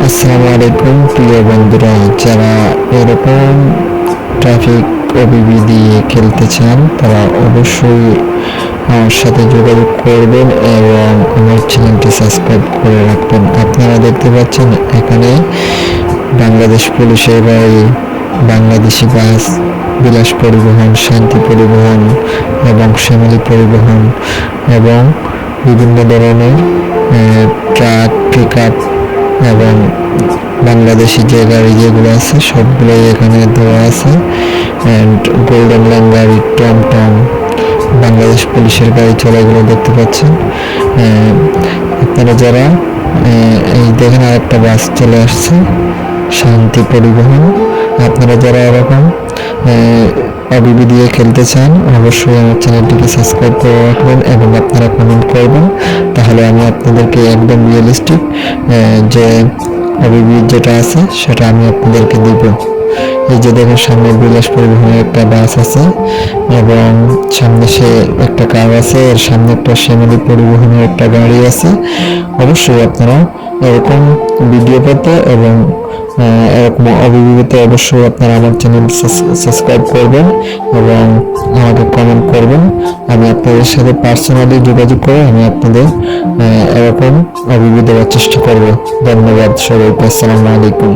আসসালামু আলাইকুম প্রিয় বন্ধুরা, যারা এরকম ট্রাফিক ওবিবি দিয়ে খেলতে চান তারা অবশ্যই আমার সাথে যোগাযোগ করবেন এবং আমার চ্যানেলটি সাবস্ক্রাইব করে রাখবেন। আপনারা দেখতে পাচ্ছেন এখানে বাংলাদেশ পুলিশের গাড়ি, বাংলাদেশি বাস, বিলাস পরিবহন, শান্তি পরিবহন এবং শ্যামলী পরিবহন এবং বিভিন্ন ধরনের ট্রাক, পিকআপ এবং বাংলাদেশি যে গাড়ি যেগুলো আছে সবগুলোই এখানে দেওয়া আছে। অ্যান্ড গোল্ডেন লাইন গাড়ি, টমটম, বাংলাদেশ পুলিশের গাড়ি চলে এগুলো দেখতে পাচ্ছেন। আপনারা যারা এই দেখেন আরেকটা বাস চলে আসছে, শান্তি পরিবহন। আপনারা যারা এরকম ওবিবি দিয়ে খেলতে চান অবশ্যই আমার চ্যানেলটিকে সাবস্ক্রাইব করে রাখবেন এবং আপনারা কমেন্ট করবেন, তাহলে আমি আপনাদেরকে একদম রিয়েলিস্টিক যে ওবিবি যেটা আছে সেটা আমি আপনাদেরকে দিব। এই যে দেখেন সামনে বিলাস পরিবহনের একটা বাস আছে এবং সামনে সে একটা কার আছে, এর সামনে একটা শ্যামলী পরিবহনের একটা গাড়ি আছে। অবশ্যই আপনারা এরকম ভিডিও পেতে এবং এরকম অভিজ্ঞতা অবশ্যই আপনারা আমার চ্যানেল সাবস্ক্রাইব করবেন এবং আমাকে কমেন্ট করবেন। আমি আপনাদের সাথে পার্সোনালি যোগাযোগ করে আমি আপনাদের এরকম অভিজ্ঞতা দেওয়ার চেষ্টা করব। ধন্যবাদ সবাইকে। আসসালামু আলাইকুম।